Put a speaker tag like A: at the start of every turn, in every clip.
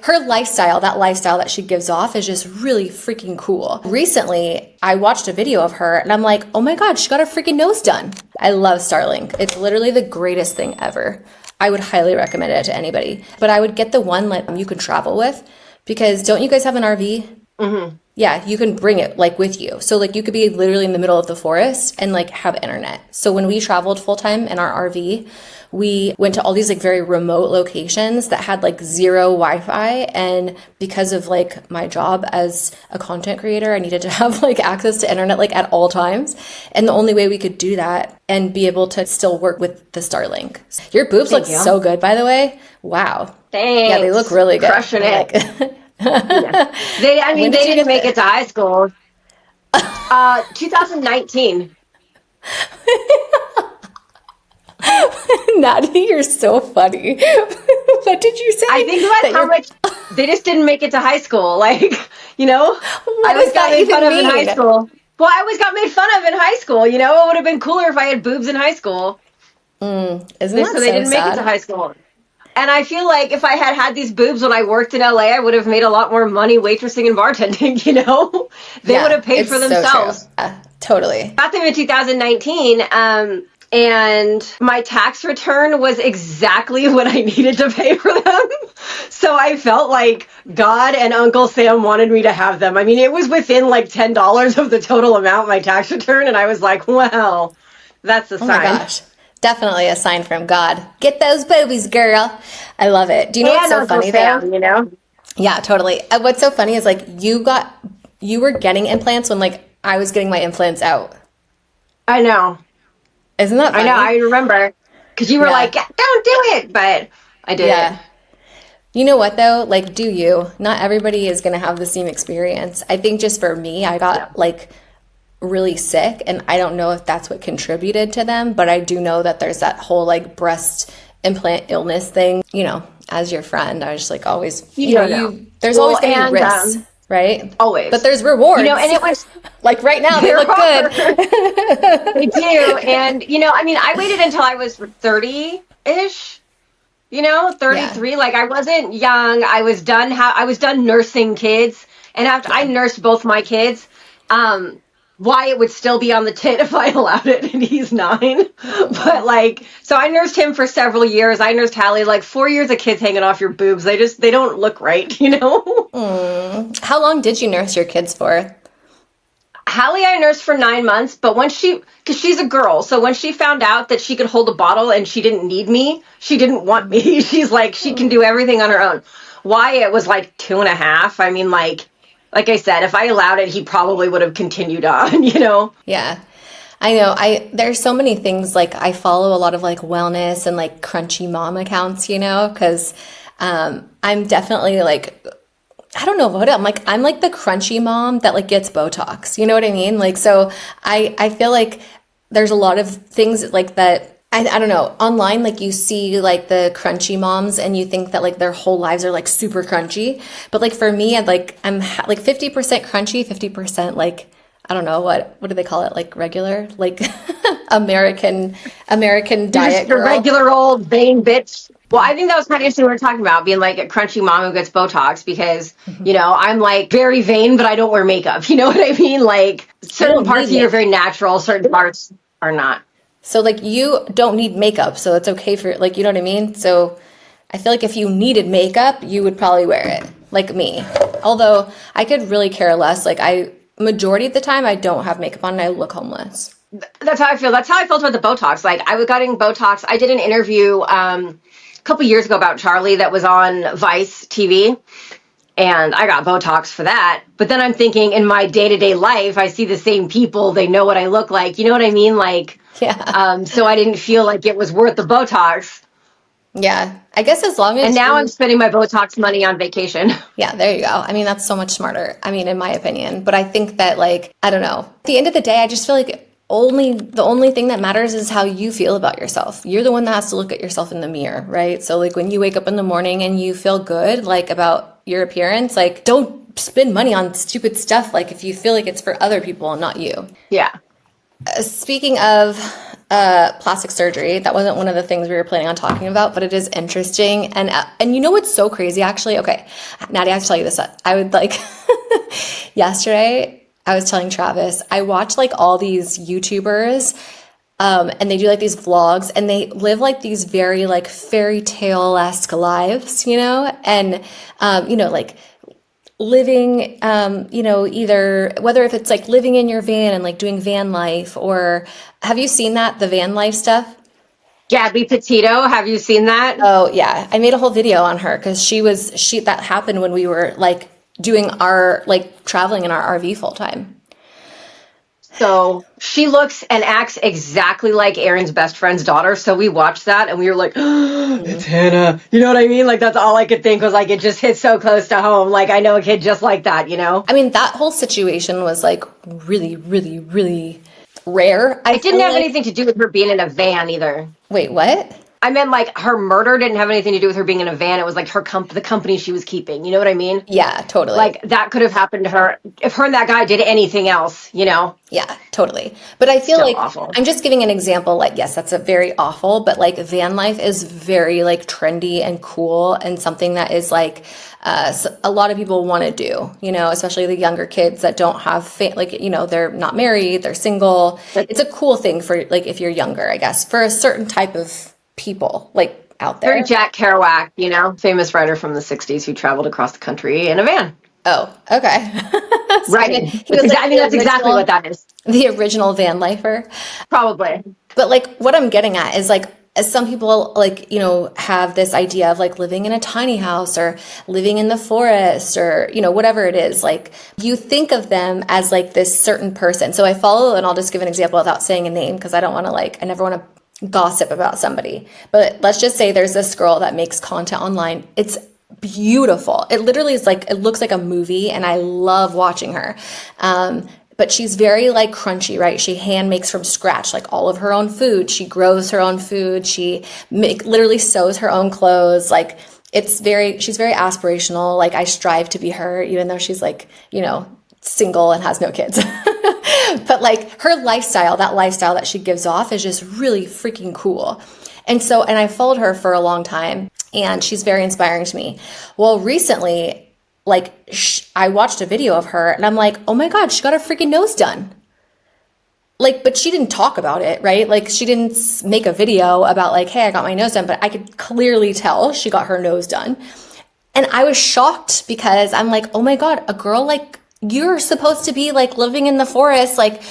A: her lifestyle, that lifestyle that she gives off is just really freaking cool. Recently, I watched a video of her and I'm like, oh my God, she got her freaking nose done. I love Starlink. It's literally the greatest thing ever. I would highly recommend it to anybody. But I would get the one like you can travel with, because don't you guys have an RV?
B: Mm-hmm.
A: Yeah, you can bring it like with you. So like you could be literally in the middle of the forest and like have internet. So when we traveled full time in our RV, we went to all these like very remote locations that had like zero Wi-Fi. And because of like my job as a content creator, I needed to have like access to internet like at all times. And the only way we could do that and be able to still work with the Starlink. Your boobs look so good, by the way. Wow.
B: Thanks.
A: Yeah, they look really good.
B: Crushing it. Yeah. They didn't make it to high school. 2019.
A: Natty, you're so funny. What did you say?
B: I think that's how much they just didn't make it to high school. Like, you know,
A: what
B: I
A: does
B: was got
A: that
B: made
A: even
B: fun of
A: mean?
B: in high school. Well, I always got made fun of in high school. You know, it would have been cooler if I had boobs in high school.
A: Isn't that
B: So they didn't make it to high school. And I feel like if I had had these boobs when I worked in LA, I would have made a lot more money waitressing and bartending, you know? They would have paid for themselves.
A: So true. Totally.
B: Got them in 2019, and my tax return was exactly what I needed to pay for them. So I felt like God and Uncle Sam wanted me to have them. I mean, it was within like $10 of the total amount, my tax return, and I was like, well, that's a sign.
A: Oh my gosh. Definitely a sign from God. Get those boobies, girl. I love it. Do you know what's so funny though?
B: You know?
A: Yeah, totally. What's so funny is like you were getting implants when like I was getting my implants out.
B: I know.
A: Isn't that funny?
B: I know. I remember because you were like, "Don't do it," but I did.
A: Yeah. You know what though? Like, do you? Not everybody is gonna have the same experience. I think just for me, I got like really sick, and I don't know if that's what contributed to them, but I do know that there's that whole like breast implant illness thing. You know, as your friend, I was just like always, there's always gonna be risks, right?
B: Always.
A: But there's rewards.
B: You know, and it was
A: like right now they look good.
B: They do. And you know, I mean, I waited until I was 30-ish. You know, 33. Yeah. Like I wasn't young. I was done. I was done nursing kids, and after I nursed both my kids, Wyatt would still be on the tit if I allowed it, and he's 9. But like, so I nursed him for several years. I nursed Hallie, like 4 years of kids hanging off your boobs. They don't look right, you know?
A: How long did you nurse your kids for?
B: Hallie I nursed for 9 months, but because she's a girl, so when she found out that she could hold a bottle and she didn't need me, she didn't want me. She's like, she can do everything on her own. Wyatt was like 2.5. I mean, like I said, if I allowed it, he probably would have continued on, you know?
A: Yeah. I know. There's so many things, like I follow a lot of like wellness and like crunchy mom accounts, you know, because I'm definitely like, I don't know what I'm like the crunchy mom that like gets Botox. You know what I mean? Like, so I feel like there's a lot of things like that. I don't know, online, like you see like the crunchy moms and you think that like their whole lives are like super crunchy. But like for me, I'm like 50% crunchy, 50% like, I don't know, what do they call it? Like regular, like American diet girl.
B: Just a regular old vain bitch. Well, I think that was kind of interesting what we were talking about, being like a crunchy mom who gets Botox, because, you know, I'm like very vain, but I don't wear makeup. You know what I mean? Like certain parts of you are very natural, certain parts are not.
A: So like you don't need makeup, so it's okay for, like, you know what I mean? So I feel like if you needed makeup, you would probably wear it, like me. Although I could really care less. Like majority of the time I don't have makeup on and I look homeless.
B: That's how I feel. That's how I felt about the Botox. Like I was getting Botox. I did an interview a couple years ago about Charlie that was on Vice TV. And I got Botox for that. But then I'm thinking, in my day-to-day life, I see the same people. They know what I look like. You know what I mean? Like,
A: yeah.
B: So I didn't feel like it was worth the Botox.
A: Yeah. I guess as long as...
B: And now I'm spending my Botox money on vacation.
A: Yeah, there you go. I mean, that's so much smarter. I mean, in my opinion. But I think that, like, I don't know. At the end of the day, I just feel like the only thing that matters is how you feel about yourself. You're the one that has to look at yourself in the mirror, right? So like when you wake up in the morning and you feel good, like about your appearance, like don't spend money on stupid stuff. Like if you feel like it's for other people and not you.
B: Yeah.
A: Speaking of plastic surgery. That wasn't one of the things we were planning on talking about, but it is interesting. And you know what's so crazy, actually? Okay, Natty, I have to tell you this. I would like, yesterday, I was telling Travis, I watched like all these YouTubers, and they do like these vlogs, and they live like these very like fairy tale-esque lives, you know? And, like living, either whether if it's like living in your van and like doing van life, or have you seen the van life stuff?
B: Gabby Petito, have you seen that?
A: Oh yeah. I made a whole video on her because that happened when we were like doing our, like traveling in our RV full time.
B: So she looks and acts exactly like Aaron's best friend's daughter. So we watched that and we were like, oh, it's Hannah. You know what I mean? Like, that's all I could think was like, it just hit so close to home. Like, I know a kid just like that, you know?
A: I mean, that whole situation was like really, really, really rare.
B: It didn't have anything to do with her being in a van either.
A: Wait, what?
B: I meant like her murder didn't have anything to do with her being in a van. It was like the company she was keeping. You know what I mean?
A: Yeah, totally.
B: Like that could have happened to her if her and that guy did anything else, you know?
A: Yeah, totally. But I feel
B: Still
A: like
B: awful.
A: I'm just giving an example. Like, yes, that's a very awful, but like van life is very like trendy and cool and something that is like a lot of people want to do, you know, especially the younger kids that don't have they're not married, they're single. It's a cool thing for like if you're younger, I guess, for a certain type of people like out there.
B: Very Jack Kerouac, you know, famous writer from the 60s who traveled across the country in a van.
A: Oh, okay.
B: Right. I mean, that's exactly what that is.
A: The original van lifer.
B: Probably.
A: But like what I'm getting at is like, as some people like, you know, have this idea of like living in a tiny house or living in the forest or, you know, whatever it is, like you think of them as like this certain person. So I follow, and I'll just give an example without saying a name because I never want to gossip about somebody. But let's just say there's this girl that makes content online. It's beautiful. It literally is like, it looks like a movie and I love watching her. But she's very like crunchy, right? She hand makes from scratch, like all of her own food. She grows her own food. She literally sews her own clothes. Like she's very aspirational. Like I strive to be her, even though she's like, you know, single and has no kids. But like her lifestyle, that lifestyle that she gives off is just really freaking cool. And I followed her for a long time and she's very inspiring to me. Well, recently, like I watched a video of her and I'm like, oh my God, she got her freaking nose done. Like, but she didn't talk about it, right? Like she didn't make a video about like, hey, I got my nose done, but I could clearly tell she got her nose done. And I was shocked because I'm like, oh my God, a girl like you're supposed to be like living in the forest, like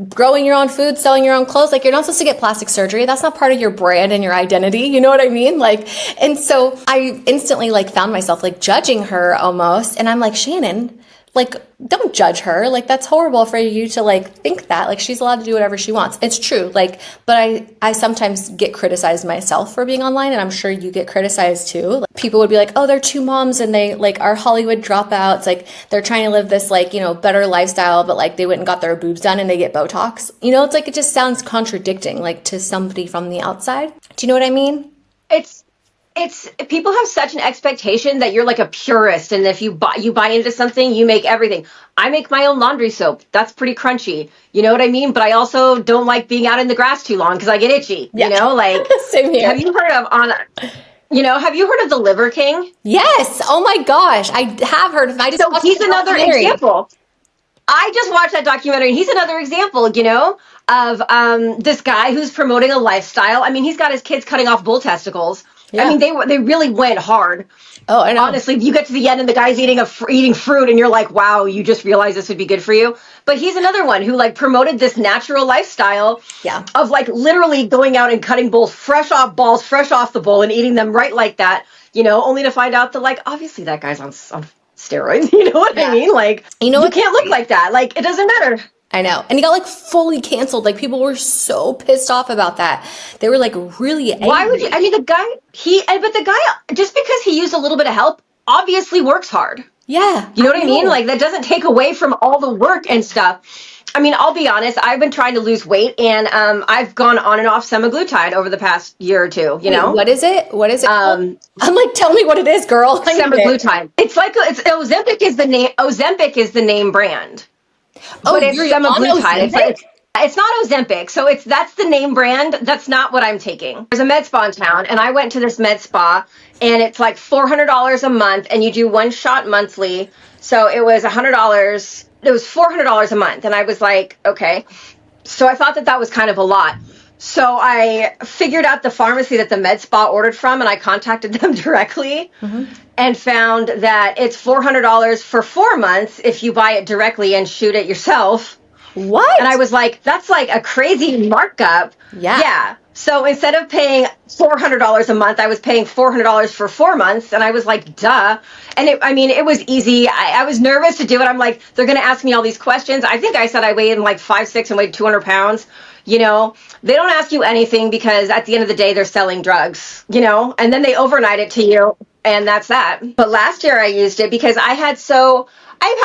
A: growing your own food, selling your own clothes. Like you're not supposed to get plastic surgery. That's not part of your brand and your identity. You know what I mean? Like, and so I instantly like found myself like judging her almost. And I'm like, Channon, like, don't judge her. Like, that's horrible for you to like think that. Like, she's allowed to do whatever she wants. It's true. Like, but I sometimes get criticized myself for being online, and I'm sure you get criticized too. Like, people would be like, oh, they're two moms and they like are Hollywood dropouts. Like, they're trying to live this like, you know, better lifestyle, but like they went and got their boobs done and they get Botox. You know, it's like, it just sounds contradicting, like to somebody from the outside. Do you know what I mean?
B: It's people have such an expectation that you're like a purist, and if you buy into something, you make everything. I make my own laundry soap. That's pretty crunchy. You know what I mean? But I also don't like being out in the grass too long because I get itchy. Yeah. You know, like
A: same here.
B: Have you heard of the Liver King?
A: Yes. Oh my gosh, I have heard of.
B: He's another example. I just watched that documentary, and he's another example, you know, of this guy who's promoting a lifestyle. I mean, he's got his kids cutting off bull testicles. Yeah. I mean, they really went hard.
A: Oh, I know.
B: Honestly, you get to the end and the guy's eating fruit and you're like, wow, you just realized this would be good for you. But he's another one who like promoted this natural lifestyle of like literally going out and cutting bulls fresh off the bull and eating them right like that, you know, only to find out that like, obviously that guy's on steroids. You know what I mean? Like, you can't look like that. Like, it doesn't matter.
A: I know. And he got like fully canceled. Like people were so pissed off about that. They were like really angry.
B: Why would you? I mean, the guy, just because he used a little bit of help, obviously works hard.
A: Yeah.
B: You know what I mean? Like that doesn't take away from all the work and stuff. I mean, I'll be honest, I've been trying to lose weight and I've gone on and off semaglutide over the past year or two, you know?
A: What is it? I'm like, tell me what it is, girl.
B: Semaglutide. It's like, Ozempic is the name brand.
A: Oh,
B: but it's
A: you're
B: semaglutide. It's not Ozempic, so that's the name brand. That's not what I'm taking. There's a med spa in town, and I went to this med spa, and it's like $400 a month, and you do one shot monthly. So it was $100. It was $400 a month, and I was like, okay. So I thought that was kind of a lot. So I figured out the pharmacy that the med spa ordered from, and I contacted them directly and found that it's $400 for 4 months if you buy it directly and shoot it yourself.
A: What?
B: And I was like, that's like a crazy markup.
A: Yeah.
B: So instead of paying $400 a month, I was paying $400 for 4 months. And I was like, duh. And it was easy. I was nervous to do it. I'm like, they're going to ask me all these questions. I think I said I weighed like 5'6" and weighed 200 pounds. They don't ask you anything because at the end of the day, they're selling drugs, and then they overnight it to you. And that's that. But last year I used it because I've had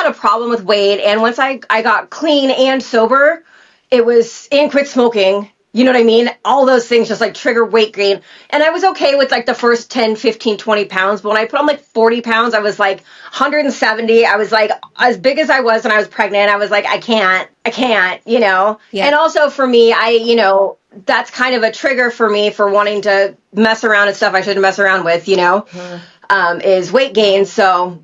B: a problem with weight. And once I got clean and sober, and quit smoking, you know what I mean? All those things just like trigger weight gain. And I was okay with like the first 10, 15, 20 pounds. But when I put on like 40 pounds, I was like 170. I was like as big as I was when I was pregnant. I was like, I can't, Yeah. And also for me, that's kind of a trigger for me for wanting to mess around and stuff I shouldn't mess around with, is weight gain. So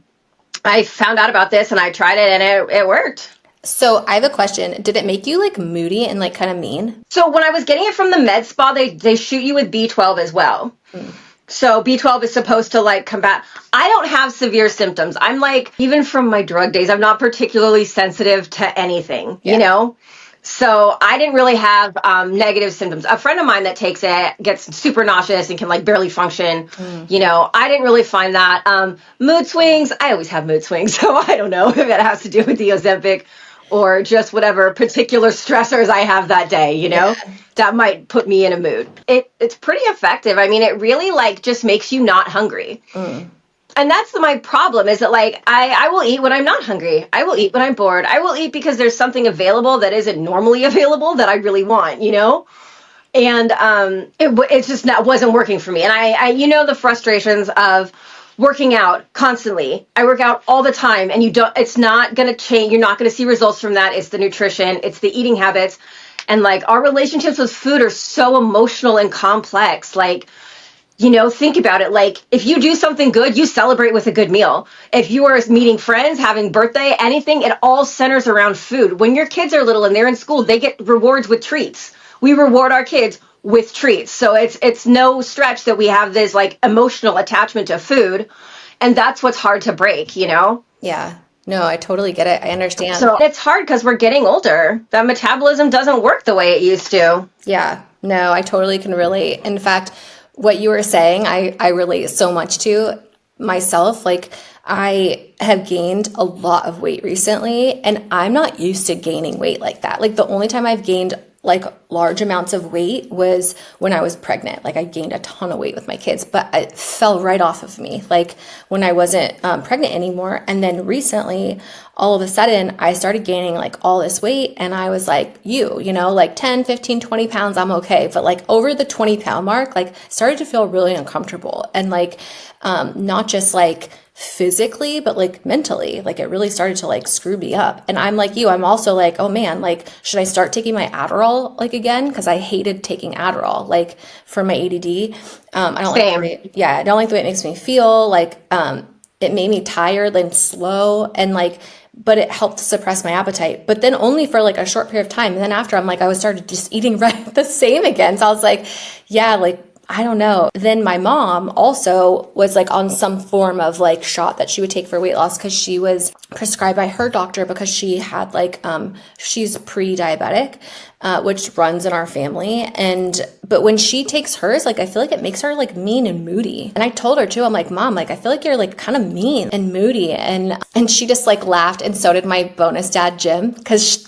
B: I found out about this and I tried it and it worked.
A: So I have a question. Did it make you like moody and like kind of mean?
B: So when I was getting it from the med spa, they shoot you with B12 as well. So B12 is supposed to like combat. I don't have severe symptoms. I'm like, even from my drug days, I'm not particularly sensitive to anything, So I didn't really have negative symptoms. A friend of mine that takes it gets super nauseous and can like barely function. I didn't really find that. Mood swings, I always have mood swings. So I don't know if it has to do with the Ozempic or just whatever particular stressors I have that day, that might put me in a mood. It's pretty effective. It really like just makes you not hungry. And that's my problem is that like I will eat when I'm not hungry. I will eat when I'm bored. I will eat because there's something available that isn't normally available that I really want, And it just wasn't working for me. And I the frustrations of working out constantly. I work out all the time and it's not going to change. You're not going to see results from that. It's the nutrition, it's the eating habits. And like our relationships with food are so emotional and complex. Like, think about it. Like if you do something good, you celebrate with a good meal. If you are meeting friends, having birthday, anything, it all centers around food. When your kids are little and they're in school, they get rewards with treats. We reward our kids with treats. So it's no stretch that we have this like emotional attachment to food. And that's what's hard to break,
A: Yeah. No, I totally get it. I understand.
B: So it's hard because we're getting older. That metabolism doesn't work the way it used to.
A: Yeah. No, I totally can relate. In fact, what you were saying, I relate so much to myself. Like I have gained a lot of weight recently and I'm not used to gaining weight like that. Like the only time I've gained like large amounts of weight was when I was pregnant. Like I gained a ton of weight with my kids, but it fell right off of me. Like when I wasn't pregnant anymore. And then recently, all of a sudden I started gaining like all this weight and I was like, like 10, 15, 20 pounds, I'm okay. But like over the 20-pound mark, like started to feel really uncomfortable and like, not just like physically, but like mentally, like it really started to like screw me up. And I'm like you, I'm also like, oh man, like, should I start taking my Adderall like again? Cause I hated taking Adderall, like for my ADD. I don't
B: Same.
A: I don't like the way it makes me feel. Like, it made me tired and slow and like, but it helped suppress my appetite, but then only for like a short period of time. And then after I started just eating right the same again. So I was like, yeah, like, I don't know. Then my mom also was like on some form of like shot that she would take for weight loss because she was prescribed by her doctor because she had like, she's pre-diabetic, which runs in our family. But when she takes hers, like I feel like it makes her like mean and moody. And I told her too, I'm like, Mom, like I feel like you're like kind of mean and moody. And she just like laughed, and so did my bonus dad, Jim, because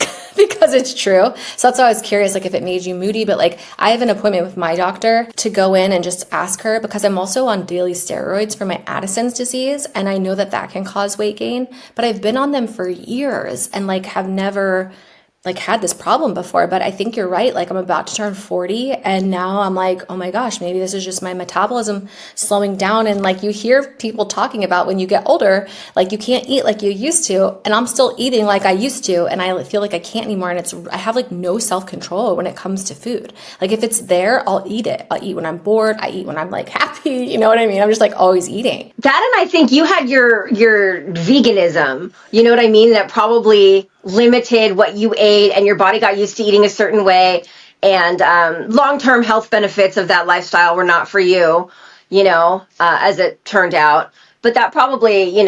A: it's true. So that's why I was curious, like if it made you moody. But like I have an appointment with my doctor to go in and just ask her because I'm also on daily steroids for my Addison's disease. And I know that can cause weight gain, but I've been on them for years and like have never like had this problem before, but I think you're right. Like I'm about to turn 40 and now I'm like, oh my gosh, maybe this is just my metabolism slowing down. And like you hear people talking about when you get older, like you can't eat like you used to. And I'm still eating like I used to. And I feel like I can't anymore. And I have like no self-control when it comes to food. Like if it's there, I'll eat it. I'll eat when I'm bored. I eat when I'm like happy. You know what I mean? I'm just like always eating.
B: That, and I think you had your veganism, you know what I mean? That probably limited what you ate and your body got used to eating a certain way. And long-term health benefits of that lifestyle were not for you, as it turned out. But that probably,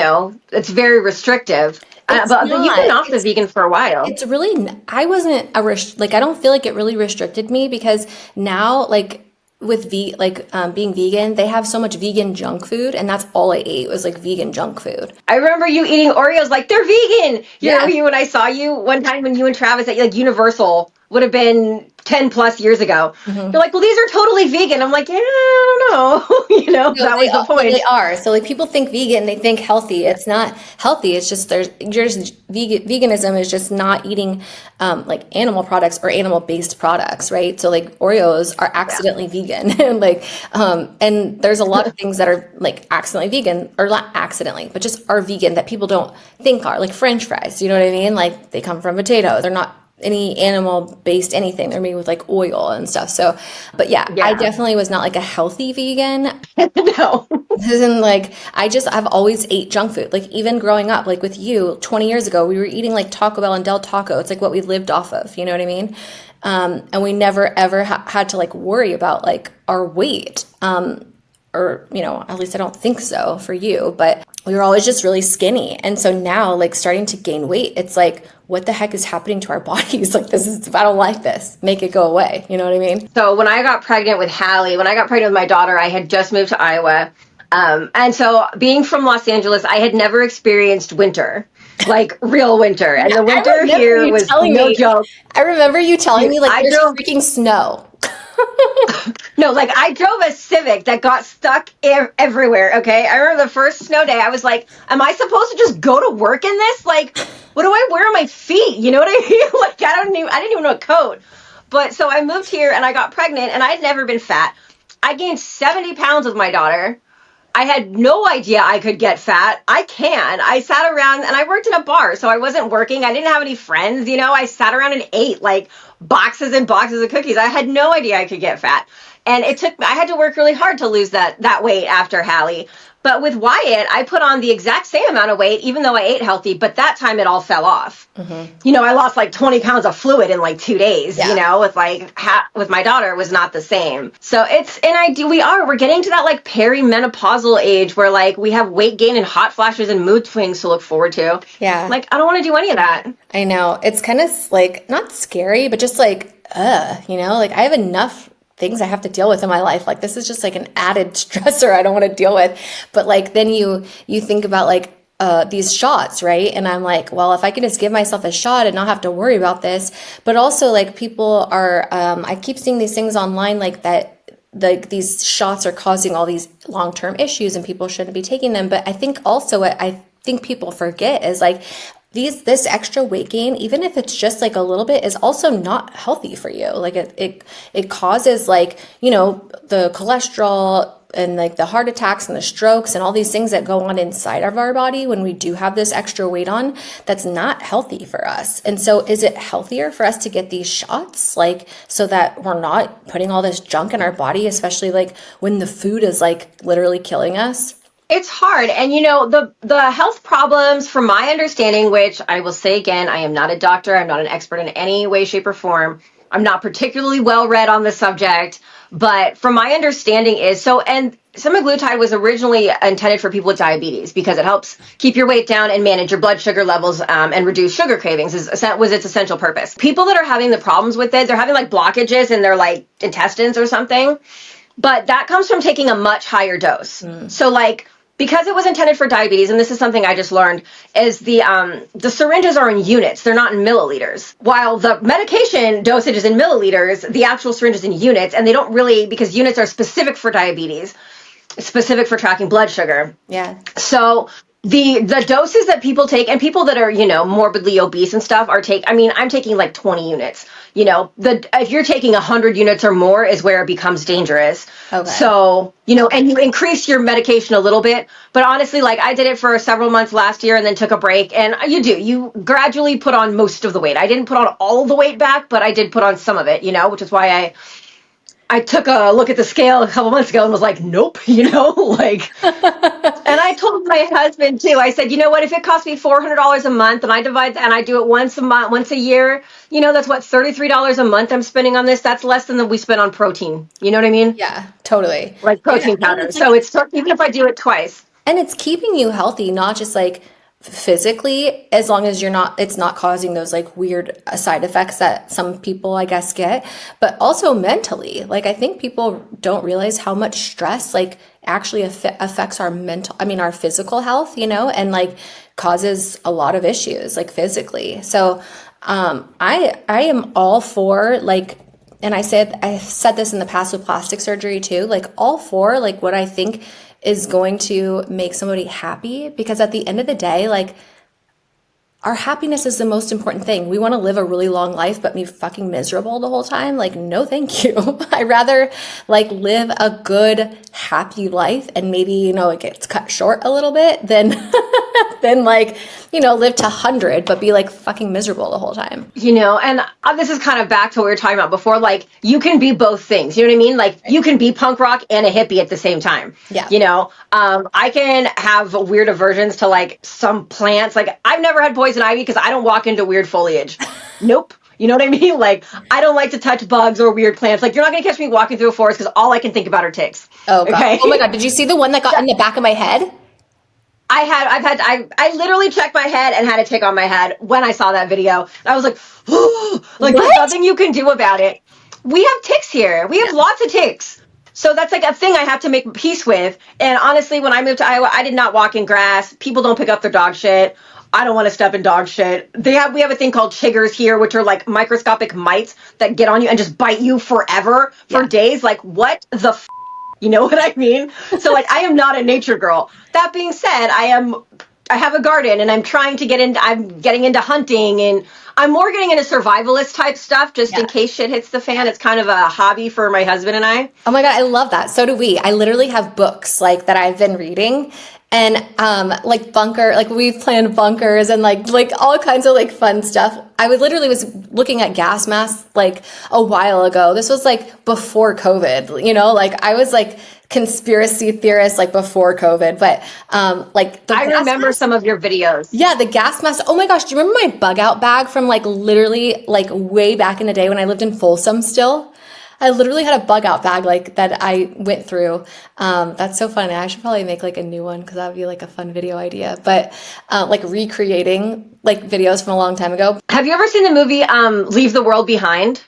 B: it's very restrictive. But you've been off the vegan for a while.
A: It's really, I wasn't I don't feel like it really restricted me because now like with being vegan, they have so much vegan junk food, and that's all I ate was like vegan junk food.
B: I remember you eating Oreos like they're vegan. You know, when I saw you one time when you and Travis at like Universal would have been 10 plus years ago. Mm-hmm. You're like, well, these are totally vegan. I'm like, yeah, I don't know. No, that was the point.
A: They are. So like people think vegan, they think healthy. It's not healthy. It's just veganism is just not eating like animal products or animal based products, right? So like Oreos are accidentally vegan, and like and there's a lot of things that are like accidentally vegan, or not accidentally, but just are vegan that people don't think are, like French fries. You know what I mean? Like they come from potatoes. They're not any animal based anything. They're made with like oil and stuff. So, but yeah, I definitely was not like a healthy vegan.
B: No.
A: And like, I've always ate junk food. Like even growing up, like with you 20 years ago, we were eating like Taco Bell and Del Taco. It's like what we lived off of, you know what I mean? And we never ever had to like worry about like our weight. Or, at least I don't think so for you, but we were always just really skinny. And so now like starting to gain weight, it's like, what the heck is happening to our bodies? Like I don't like this. Make it go away. You know what I mean?
B: So when I got pregnant with Hallie, when I got pregnant with my daughter, I had just moved to Iowa. And so being from Los Angeles, I had never experienced winter, like real winter. And the winter here was no joke.
A: I remember you telling me like there's freaking snow.
B: No, like I drove a Civic that got stuck everywhere. Okay. I remember the first snow day. I was like, am I supposed to just go to work in this? Like, what do I wear on my feet? You know what I mean? Like, I didn't even know a coat. But so I moved here and I got pregnant and I had never been fat. I gained 70 pounds with my daughter. I had no idea I could get fat. I sat around and I worked in a bar, so I wasn't working. I didn't have any friends, I sat around and ate like boxes and boxes of cookies. I had no idea I could get fat. And I had to work really hard to lose that weight after Hallie. But with Wyatt, I put on the exact same amount of weight, even though I ate healthy, but that time it all fell off. Mm-hmm. I lost like 20 pounds of fluid in like 2 days, with my daughter, it was not the same. So we're getting to that like perimenopausal age where like we have weight gain and hot flashes and mood swings to look forward to.
A: Yeah.
B: Like, I don't want to do any of that.
A: I know. It's kind of like, not scary, but just like, like I have enough things I have to deal with in my life. Like this is just like an added stressor I don't want to deal with. But like then you think about like these shots, right? And I'm like, well, if I could just give myself a shot and not have to worry about this. But also like people are I keep seeing these things online like that these shots are causing all these long-term issues and people shouldn't be taking them. But I think also what I think people forget is like this extra weight gain, even if it's just like a little bit, is also not healthy for you. Like it causes like, the cholesterol and like the heart attacks and the strokes and all these things that go on inside of our body when we do have this extra weight on. That's not healthy for us. And so is it healthier for us to get these shots, like so that we're not putting all this junk in our body, especially like when the food is like literally killing us?
B: It's hard. And, the health problems, from my understanding, which I will say again, I am not a doctor. I'm not an expert in any way, shape, or form. I'm not particularly well read on the subject. But from my understanding and semaglutide was originally intended for people with diabetes because it helps keep your weight down and manage your blood sugar levels and reduce sugar cravings was its essential purpose. People that are having the problems with it, they're having like blockages in their like intestines or something. But that comes from taking a much higher dose. So like, because it was intended for diabetes, and this is something I just learned, is the syringes are in units. They're not in milliliters. While the medication dosage is in milliliters, the actual syringe is in units, and they don't really, because units are specific for diabetes, specific for tracking blood sugar.
A: Yeah.
B: So the doses that people take, and people that are, morbidly obese and stuff I'm taking like 20 units. If you're taking 100 units or more is where it becomes dangerous.
A: Okay.
B: So, and you increase your medication a little bit, but honestly, like I did it for several months last year and then took a break, and you gradually put on most of the weight. I didn't put on all of the weight back, but I did put on some of it, which is why I took a look at the scale a couple months ago and was like, nope, like, and I told my husband too, I said, you know what, if it costs me $400 a month and I do it once a month, once a year, that's what, $33 a month I'm spending on this. That's less than we spend on protein. You know what I mean?
A: Yeah, totally.
B: Like protein powder. So it's, even if I do it twice.
A: And it's keeping you healthy, not just like physically, as long as it's not causing those like weird side effects that some people, I guess, get, but also mentally. Like, I think people don't realize how much stress like actually affects our physical health, and like causes a lot of issues like physically. So, I am all for like, and I said this in the past with plastic surgery too, like all for like what I think is going to make somebody happy, because at the end of the day, like, our happiness is the most important thing. We want to live a really long life, but be fucking miserable the whole time. Like, no, thank you. I'd rather like live a good, happy life, and maybe, it gets cut short a little bit than, than like, live to 100, but be like fucking miserable the whole time.
B: And this is kind of back to what we were talking about before. Like, you can be both things. You know what I mean? Like, you can be punk rock and a hippie at the same time.
A: Yeah.
B: I can have weird aversions to like some plants. Like, I've never had poison ivy because I don't walk into weird foliage. Nope. You know what I mean? Like, I don't like to touch bugs or weird plants. Like, you're not going to catch me walking through a forest because all I can think about are ticks.
A: Oh, God.
B: Okay?
A: Oh my God. Did you see the one that got in the back of my head?
B: I literally checked my head and had a tick on my head when I saw that video. I was like, oh, like,
A: What?
B: there's nothing you can do about it. We have ticks here. We have lots of ticks. So that's like a thing I have to make peace with. And honestly, when I moved to Iowa, I did not walk in grass. People don't pick up their dog shit. I don't want to step in dog shit. We have a thing called chiggers here, which are like microscopic mites that get on you and just bite you forever for days. Like, what the f-? You know what I mean? So like, I am not a nature girl. That being said, I have a garden and I'm getting into hunting, and I'm more getting into survivalist type stuff just in case shit hits the fan. It's kind of a hobby for my husband and I.
A: Oh my God, I love that. So do we. I literally have books like that I've been reading, and like we've planned bunkers and like all kinds of like fun stuff. I literally was looking at gas masks like a while ago. This was like before COVID, like I was like conspiracy theorist like before COVID, but
B: I remember some of your videos.
A: Yeah, the gas mask. Oh my gosh, do you remember my bug out bag from like literally like way back in the day when I lived in Folsom still? I literally had a bug out bag like that I went through. That's so funny. I should probably make like a new one because that would be like a fun video idea. But like recreating like videos from a long time ago.
B: Have you ever seen the movie Leave the World Behind?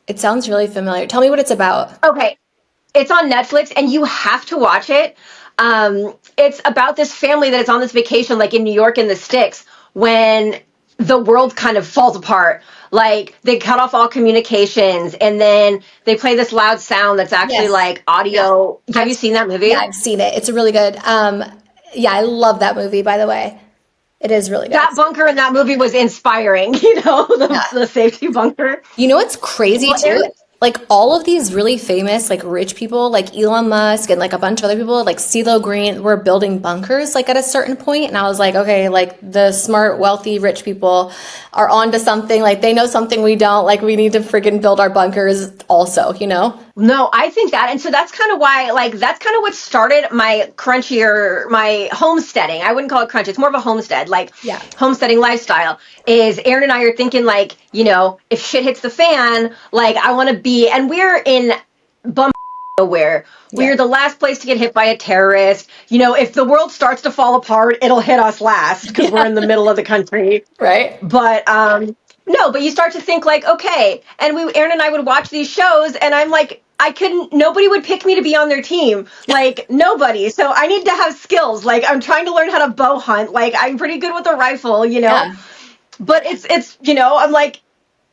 A: It sounds really familiar. Tell me what it's about.
B: Okay. It's on Netflix and you have to watch it. It's about this family that is on this vacation like in New York in the sticks when the world kind of falls apart. Like, they cut off all communications, and then they play this loud sound that's actually like audio. Yeah. Have you seen that movie?
A: Yeah, I've seen it. It's really good. Yeah, I love that movie, by the way. It is really good.
B: That bunker in that movie was inspiring, the safety bunker.
A: You know what's crazy too? Like all of these really famous, like rich people, like Elon Musk and like a bunch of other people, like CeeLo Green, were building bunkers like at a certain point. And I was like, okay, like the smart, wealthy, rich people are onto something. Like they know something we don't. Like we need to friggin' build our bunkers also,
B: No, I think that. And so that's kind of why, like, that's kind of what started my my homesteading. I wouldn't call it crunchy. It's more of a homestead, homesteading lifestyle. Is Aaron and I are thinking like, if shit hits the fan, like I want to be, and we're in nowhere. We're the last place to get hit by a terrorist. If the world starts to fall apart, it'll hit us last because we're in the middle of the country.
A: Right.
B: But, no, but you start to think like, okay, and Aaron and I would watch these shows and I'm like, nobody would pick me to be on their team. Like, nobody. So I need to have skills. Like, I'm trying to learn how to bow hunt. Like, I'm pretty good with a rifle, Yeah. But it's I'm like,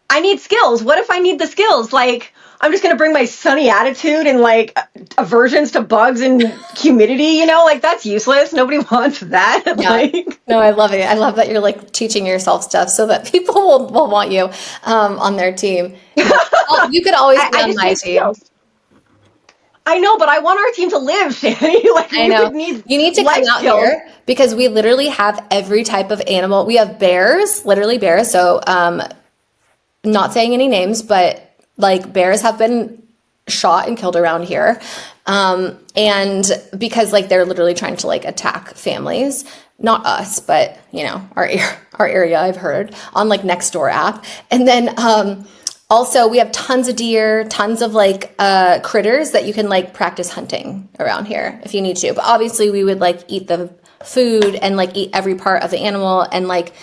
B: I need skills. What if I need the skills? Like, I'm just going to bring my sunny attitude and like aversions to bugs and humidity, like that's useless. Nobody wants that.
A: Yeah.
B: Like,
A: No, I love it. I love that you're like teaching yourself stuff so that people will want you on their team. You could always be
B: I
A: on
B: just
A: my
B: need
A: team.
B: skills. I know, but I want our team to live, Shani. Like
A: I
B: we
A: know.
B: would need
A: You need to come
B: life
A: out
B: skills.
A: here because we literally have every type of animal. We have bears, literally bears. So, not saying any names, but like bears have been shot and killed around here. And because like they're literally trying to like attack families, not us, but our area, I've heard on like Nextdoor app. And then, also we have tons of deer, tons of like, critters that you can like practice hunting around here if you need to. But obviously we would like eat the food and like eat every part of the animal and like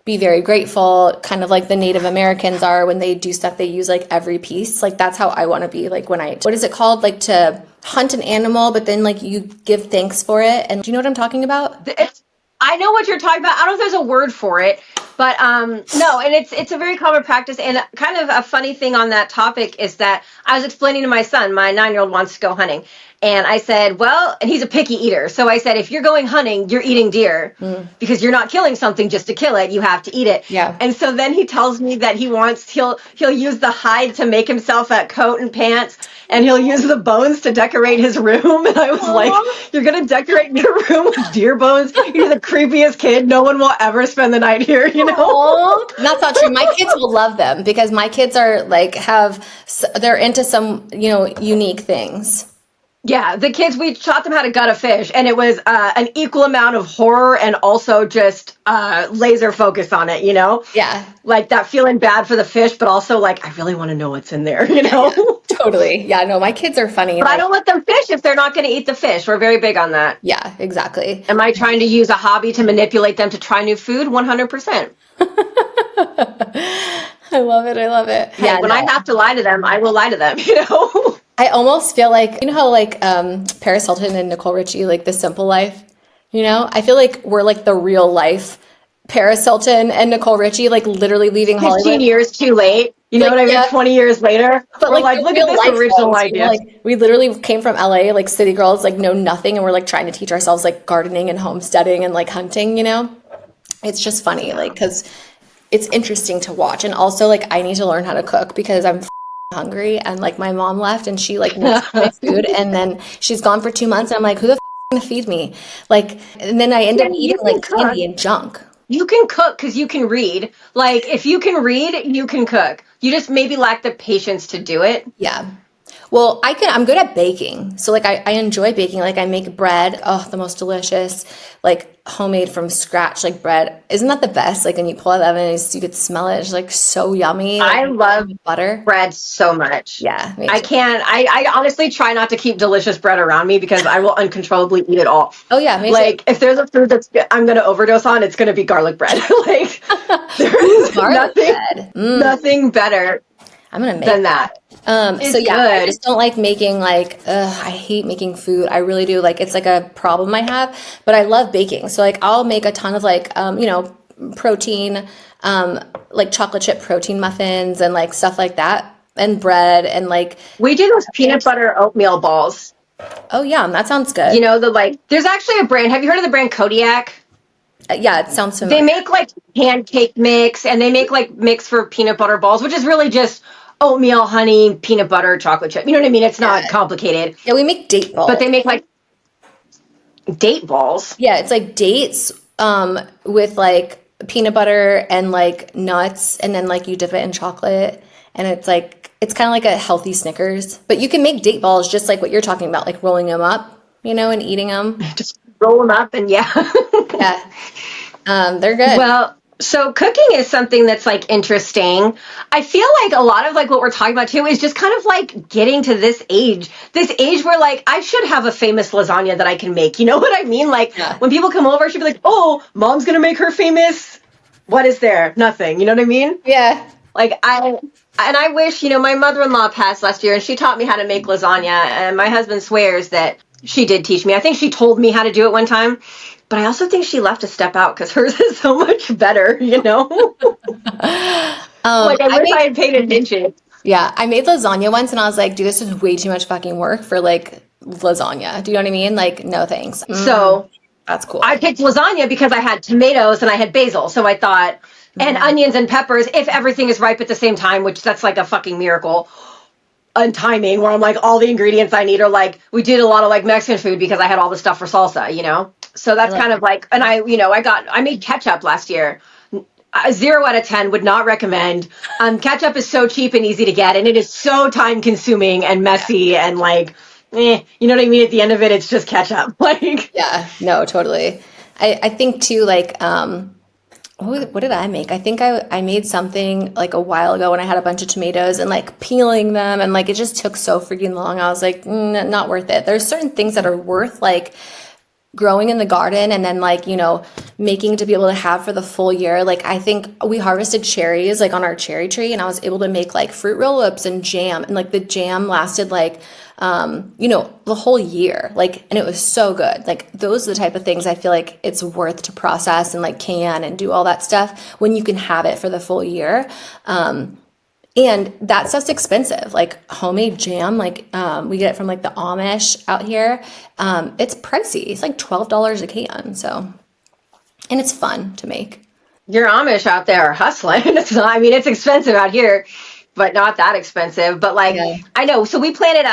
A: be very grateful, kind of like the Native Americans are when they do stuff, they use like every piece. Like that's how I want to be like what is it called? Like to hunt an animal, but then like you give thanks for it. And do you know what I'm talking about?
B: I know what you're talking about. I don't know if there's a word for it, but no, and it's a very common practice. And kind of a funny thing on that topic is that I was explaining to my son, my 9-year-old wants to go hunting. And I said, well, and he's a picky eater. So I said, if you're going hunting, you're eating deer because you're not killing something just to kill it. You have to eat it.
A: Yeah.
B: And so then he tells me that he'll use the hide to make himself a coat and pants, and he'll use the bones to decorate his room. And I was like, you're going to decorate your room with deer bones? You're the creepiest kid. No one will ever spend the night here,
A: That's not true. My kids will love them because my kids are like they're into some, unique things.
B: Yeah, the kids, we taught them how to gut a fish, and it was an equal amount of horror and also just laser focus on it,
A: Yeah.
B: Like that feeling bad for the fish, but also like, I really want to know what's in there,
A: Totally. Yeah, no, my kids are funny.
B: But I don't let them fish if they're not going to eat the fish. We're very big on that.
A: Yeah, exactly.
B: Am I trying to use a hobby to manipulate them to try new food? 100%.
A: I love it. I love it.
B: Yeah, when I have to lie to them, I will lie to them,
A: I almost feel like, how like Paris Hilton and Nicole Richie, like The Simple Life, I feel like we're like the real life Paris Hilton and Nicole Richie, like literally leaving
B: 15
A: Hollywood.
B: years too late. You know what I mean?
A: Yeah.
B: 20 years later.
A: But
B: we're
A: like
B: look at this original idea.
A: Like we literally came from LA, like city girls, like know nothing, and we're like trying to teach ourselves like gardening and homesteading and like hunting, It's just funny, like, because it's interesting to watch. And also like I need to learn how to cook because I'm hungry, and like my mom left and she like makes my food, and then she's gone for 2 months, and I'm like, who the gonna feed me? Like, and then I end up eating like candy and junk.
B: You can cook because you can read. Like, if you can read, you can cook. You just maybe lack the patience to do it.
A: Yeah. Well, I'm good at baking. So like I enjoy baking. Like I make bread. Oh, the most delicious, like homemade from scratch, like bread. Isn't that the best? Like when you pull out of the oven, you could smell it. It's like so yummy. Like,
B: I love
A: butter.
B: bread so much.
A: Yeah.
B: I can't. I honestly try not to keep delicious bread around me because I will uncontrollably eat it all.
A: Oh yeah.
B: Like if there's a food I'm going to overdose on, it's going to be garlic bread. Like there is nothing better
A: I'm gonna make
B: than that.
A: So yeah, I just don't like making like, I hate making food. I really do. Like it's like a problem I have, but I love baking. So like I'll make a ton of like, protein, like chocolate chip protein muffins and like stuff like that, and bread, and like
B: we do those peanut butter oatmeal balls.
A: Oh yeah, that sounds good.
B: There's actually a brand. Have you heard of the brand Kodiak?
A: Yeah, it sounds familiar.
B: They make like pancake mix, and they make like mix for peanut butter balls, which is really just oatmeal, honey, peanut butter, chocolate chip. You know what I mean? It's not complicated.
A: Yeah, we make date balls.
B: But they make like date balls.
A: Yeah, it's like dates with like peanut butter and like nuts, and then like you dip it in chocolate, and it's kind of like a healthy Snickers. But you can make date balls just like what you're talking about, like rolling them up, and eating them.
B: Just roll them up and yeah.
A: They're good.
B: Well, so cooking is something that's like interesting. I feel like a lot of like what we're talking about too is just kind of like getting to this age where like I should have a famous lasagna that I can make. You know what I mean? Like when people come over, she'd be like, "Oh, mom's gonna make her famous." What is there? Nothing. You know what I mean?
A: Yeah.
B: Like I wish, my mother-in-law passed last year and she taught me how to make lasagna, and my husband swears that she did teach me. I think she told me how to do it one time. But I also think she left a step out because hers is so much better, Like I wish I had paid attention.
A: Yeah, I made lasagna once and I was like, dude, this is way too much fucking work for like lasagna. Do you know what I mean? Like, no thanks.
B: So
A: That's
B: I
A: cool.
B: picked lasagna because I had tomatoes and I had basil. So I thought, and onions and peppers, if everything is ripe at the same time, which that's like a fucking miracle. And timing, where I'm like, all the ingredients I need are like, we did a lot of like Mexican food because I had all the stuff for salsa, you know? So
A: I
B: that's
A: love
B: kind of
A: it.
B: like, and I made ketchup last year. 0 out of 10 would not recommend. Ketchup is so cheap and easy to get, and it is so time consuming and
A: Yeah.
B: messy and like, you know what I mean? At the end of it, it's just ketchup. Like,
A: Yeah. No, totally. I think too, like, what did I make? I think I made something like a while ago when I had a bunch of tomatoes and like peeling them and like it just took so freaking long. I was like, not worth it. There's certain things that are worth like growing in the garden and then like, making to be able to have for the full year. Like I think we harvested cherries like on our cherry tree and I was able to make like fruit roll-ups and jam and like the jam lasted like the whole year. Like and it was so good. Like those are the type of things I feel like it's worth to process and like can and do all that stuff when you can have it for the full year. And that stuff's expensive. Like homemade jam, like we get it from like the Amish out here. It's pricey. It's like $12 a can. So, and it's fun to make.
B: your Amish out there are hustling. It's not, I mean, it's expensive out here, but not that expensive. But like,
A: Yeah.
B: I know. So we planted,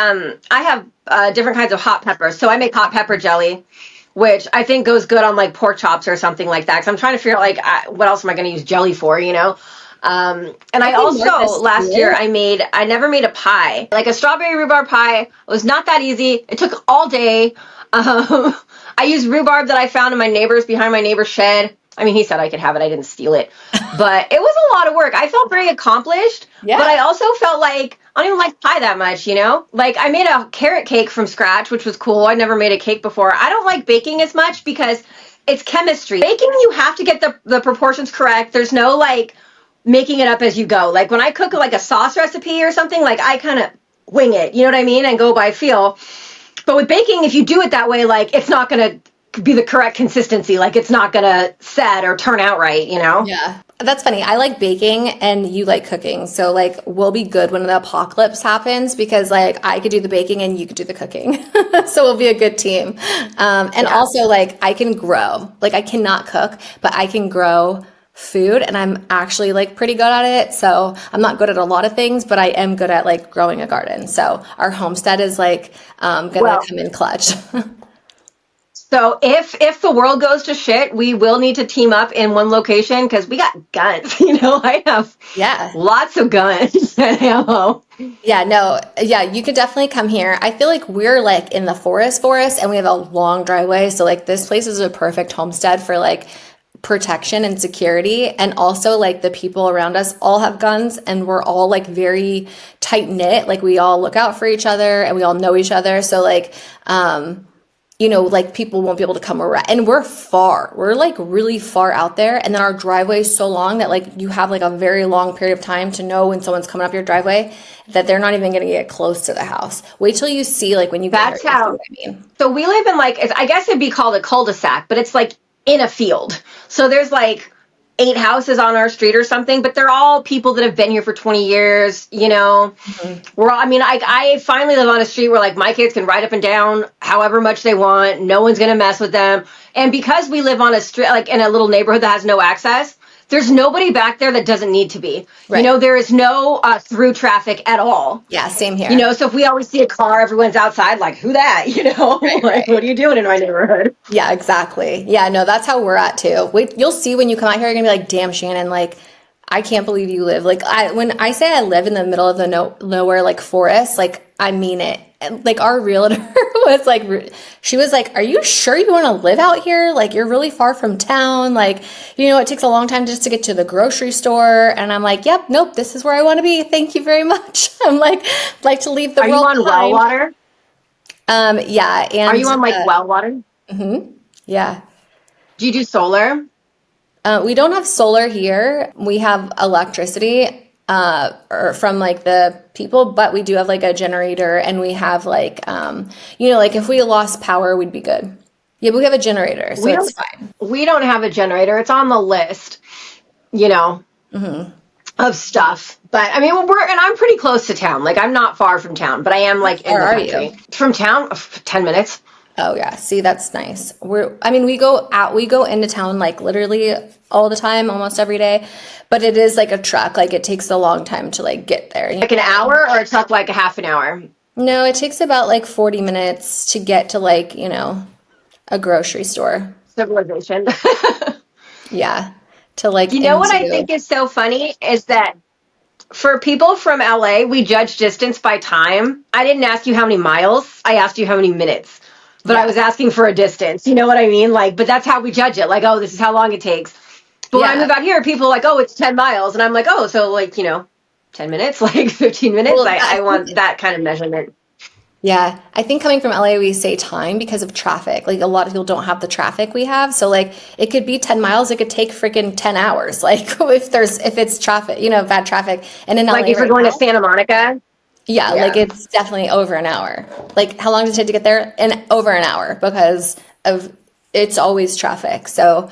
B: I have different kinds of hot peppers. So I make hot pepper jelly, which I think goes good on like pork chops or something like that. Cause I'm trying to figure out like, what else am I going to use jelly for, you know? And I
A: I think
B: also
A: Martha's
B: last year
A: cool.
B: I never made a pie, like a strawberry rhubarb pie. It was not that easy. It took all day. Um, I used rhubarb that I found in my neighbor's behind my neighbor's shed. I mean, he said I could have it. I didn't steal it, but it was a lot of work. I felt very accomplished, but
A: Yeah.
B: I also felt like I don't even like pie that much, you know? Like I made a carrot cake from scratch, which was cool. I never made a cake before. I don't like baking as much because it's chemistry. Baking, you have to get the proportions correct. There's no like making it up as you go. Like when I cook like a sauce recipe or something, like I kind of wing it, you know what I mean? And go by feel. But with baking, if you do it that way, like it's not going to be the correct consistency. Like it's not going to set or turn out right, you know?
A: Yeah. That's funny. I like baking and you like cooking. So like we'll be good when the apocalypse happens because like I could do the baking and you could do the cooking. So we'll be a good team. And
B: Yeah.
A: also like I can grow. Like I cannot cook, but I can grow food and I'm actually like pretty good at it. So I'm not good at a lot of things, but I am good at like growing a garden. So our homestead is like gonna
B: Well,
A: come in clutch.
B: so if the world goes to shit, we will need to team up in one location because we got guns. You know, I have
A: Yeah.
B: lots of guns and ammo.
A: Yeah, no, yeah, you could definitely come here. I feel like we're like in the forest, and we have a long driveway. So like this place is a perfect homestead for like protection and security. And also like the people around us all have guns and we're all like very tight knit. Like we all look out for each other and we all know each other. So like, like people won't be able to come around and we're like really far out there. And then our driveway is so long that like you have like a very long period of time to know when someone's coming up your driveway that they're not even going to get close to the house. Wait till you see like when you get here,
B: That's
A: you'll see
B: how.
A: what I mean.
B: So we live in like I guess it'd be called a cul-de-sac, but it's like in a field. So there's like 8 houses on our street or something, but they're all people that have been here for 20 years, you know. We're all, I mean, I finally live on a street where like my kids can ride up and down however much they want. No one's going to mess with them. And because we live on a street, like in a little neighborhood that has no access, there's nobody back there that doesn't need to be. You
A: Right.
B: know, there is no through traffic at all.
A: Yeah, same
B: You
A: here.
B: know, so if we always see a car, everyone's outside, like, who that? You know,
A: Right,
B: like, what
A: right.
B: are you doing in my neighborhood?
A: Yeah, exactly. Yeah, no, that's how we're at too. Wait, you'll see when you come out here, you're gonna be like, damn, Shannon, like, I can't believe you live. Like, when I say I live in the middle of the nowhere, like forest, like, I mean it. And, like, our realtor was like, she was like, are you sure you want to live out here? Like, you're really far from town. Like, it takes a long time just to get to the grocery store. And I'm like, yep, nope, this is where I want to be. Thank you very much. I'm like to leave the
B: Are you
A: world
B: on well
A: behind.
B: water?
A: Yeah,
B: Are
A: and
B: you on like well water?
A: yeah.
B: Do you do solar?
A: We don't have solar here. We have electricity or from like the people, but we do have like a generator and we have like, like if we lost power, we'd be good. Yeah, but we have a generator, so
B: We
A: it's
B: don't
A: fine.
B: we don't have a generator. It's on the list, you know. of stuff. But I mean, and I'm pretty close to town. Like, I'm not far from town, but I am like in
A: Where
B: the
A: are
B: country.
A: you?
B: From town, 10 minutes.
A: Oh yeah, see that's nice. We go into town like literally all the time, almost every day, but it is like a truck. Like it takes a long time to like get there.
B: Like an hour, or it took like a half an hour?
A: No, it takes about like 40 minutes to get to like, a grocery store.
B: Civilization.
A: Yeah, to like
B: You know what I
A: into.
B: think is so funny is that for people from LA, we judge distance by time. I didn't ask you how many miles. I asked you how many minutes. But I
A: Yeah.
B: was asking for a distance. You know what I mean? Like, but that's how we judge it. Like, oh, this is how long it takes. But when I
A: Yeah.
B: move out here, people are like, oh, it's 10 miles. And I'm like, oh, so like, 10 minutes, like 15 minutes.
A: Well,
B: I want that kind of measurement.
A: yeah, I think coming from LA, we say time because of traffic. Like a lot of people don't have the traffic we have. So like it could be 10 miles, it could take freaking 10 hours. Like if it's traffic, bad traffic. And in
B: Like
A: LA
B: if you're
A: right
B: going to
A: now,
B: Santa Monica.
A: yeah, like
B: Yeah.
A: it's definitely over an hour. Like how long does it take to get there? And over an hour because of it's always traffic. So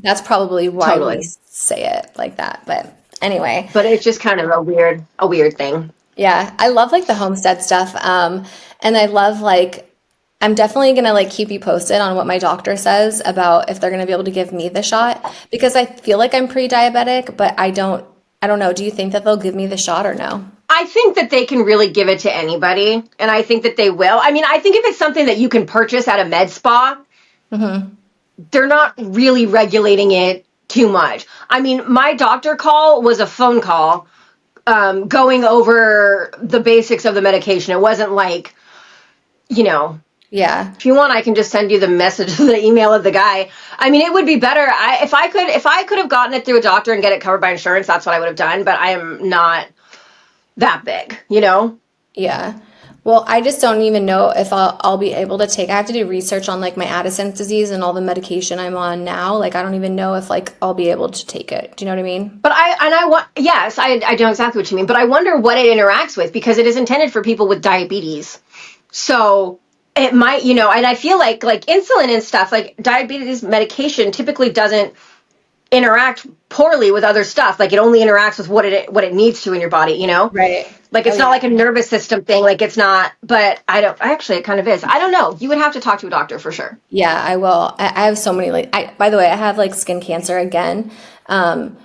A: that's probably why we
B: Totally.
A: say it like that. But anyway,
B: But it's just kind of a weird thing.
A: yeah, I love like the homestead stuff. And I love like I'm definitely gonna like keep you posted on what my doctor says about if they're gonna be able to give me the shot because I feel like I'm pre-diabetic, but I don't know. Do you think that they'll give me the shot or no?
B: I think that they can really give it to anybody, and I think that they will. I mean, I think if it's something that you can purchase at a med spa, they're not really regulating it too much. I mean, my doctor call was a phone call going over the basics of the medication. It wasn't like, you know,
A: Yeah.
B: if you want, I can just send you the message, the email of the guy. I mean, it would be better. If I could have gotten it through a doctor and get it covered by insurance, that's what I would have done. But I am not that big.
A: Yeah. Well, I just don't even know if I'll be able to take. I have to do research on like my Addison's disease and all the medication I'm on now. Like I don't even know if like I'll be able to take it. Do you know what I mean?
B: But yes, I know exactly what you mean. But I wonder what it interacts with because it is intended for people with diabetes. So it might, and I feel like insulin and stuff, like diabetes medication typically doesn't interact poorly with other stuff. Like it only interacts with what it needs to in your body.
A: Right.
B: Like
A: Oh
B: it's not
A: yeah.
B: like a nervous system thing. Like it's not, but it kind of is. I don't know. You would have to talk to a doctor for sure.
A: Yeah, I will. I have so many like by the way, I have like skin cancer again. Um,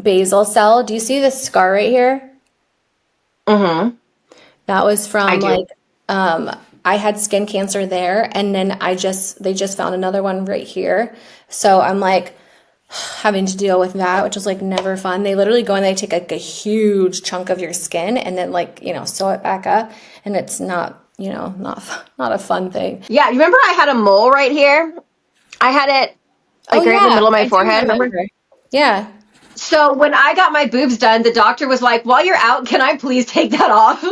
A: basal cell. Do you see this scar right here?
B: Mm-hmm.
A: That was
B: I
A: from
B: do.
A: like I had skin cancer there and then they just found another one right here. So I'm like having to deal with that, which is like never fun. They literally go and they take like a huge chunk of your skin and then like, sew it back up and it's not, not a fun thing.
B: Yeah. You remember I had a mole right here? I had it
A: Oh
B: like right in the
A: yeah,
B: middle of my
A: I do
B: forehead. Remember?
A: remember. Yeah.
B: So when I got my boobs done, the doctor was like, while you're out, can I please take that off?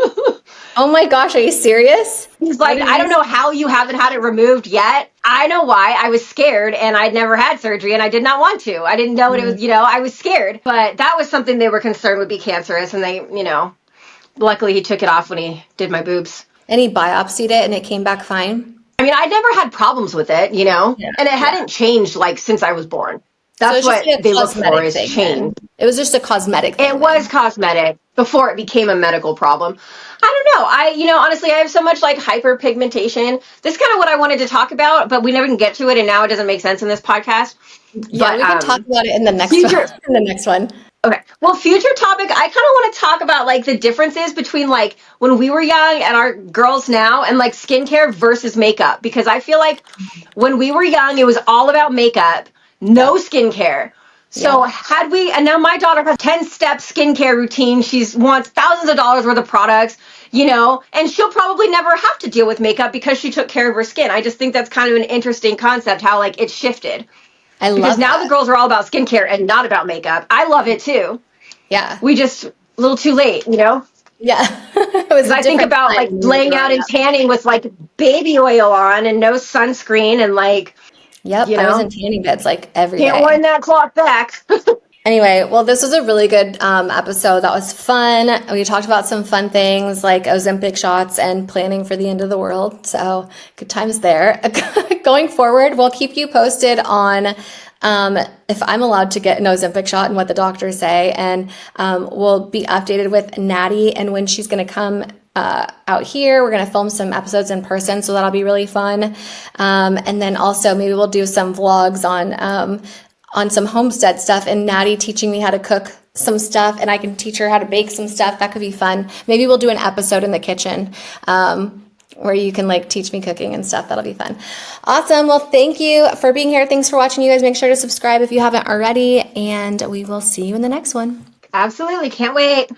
A: Oh my gosh, are you serious?
B: He's
A: What
B: like,
A: did
B: I
A: he
B: don't know how you haven't had it removed yet. I know why. I was scared and I'd never had surgery and I did not want to. I didn't know what it was, I was scared. But that was something they were concerned would be cancerous. And luckily he took it off when he did my boobs.
A: And he biopsied it and it came back fine?
B: I mean, I never had problems with it,
A: Yeah.
B: and it
A: Yeah.
B: hadn't changed like since I was born.
A: So
B: That's
A: it's just
B: what
A: like a
B: they look for
A: cosmetic
B: is
A: thing
B: change.
A: then. It was just a cosmetic
B: It
A: thing
B: was
A: then.
B: cosmetic before it became a medical problem. I don't know. Honestly, I have so much like hyperpigmentation. This is kind of what I wanted to talk about, but we never can get to it, and now it doesn't make sense in this podcast.
A: Yeah,
B: But
A: we can talk about it in the next one.
B: future.
A: In the next one.
B: Okay. Well, future topic, I kind of want to talk about like the differences between like when we were young and our girls now and like skincare versus makeup. Because I feel like when we were young, it was all about makeup, no
A: Yep.
B: skincare. So
A: Yep.
B: and now my daughter has 10-step skincare routine. She wants thousands of dollars worth of products, and she'll probably never have to deal with makeup because she took care of her skin. I just think that's kind of an interesting concept, how like it shifted.
A: I
B: Because
A: love
B: now the
A: that.
B: girls are all about skincare and not about makeup. I love it too.
A: Yeah.
B: We just a little too late.
A: Yeah. It was
B: Because
A: a
B: I think
A: different
B: about
A: time
B: like
A: when we were
B: laying out
A: growing
B: and
A: up.
B: tanning with like baby oil on and no sunscreen and like,
A: Yep,
B: you
A: I was in
B: know,
A: tanning beds like every
B: can't
A: day.
B: wind that clock back.
A: Anyway, well, this was a really good episode. That was fun. We talked about some fun things like Ozempic shots and planning for the end of the world. So good times there. Going forward, we'll keep you posted on if I'm allowed to get an Ozempic shot and what the doctors say. And we'll be updated with Natty and when she's going to come out here. We're going to film some episodes in person, so that'll be really fun. And then also maybe we'll do some vlogs on some homestead stuff and Natty teaching me how to cook some stuff and I can teach her how to bake some stuff. That could be fun. Maybe we'll do an episode in the kitchen where you can like teach me cooking and stuff. That'll be fun. Awesome. Well, thank you for being here. Thanks for watching, you guys. Make sure to subscribe if you haven't already, and we will see you in the next one.
B: Absolutely. Can't wait.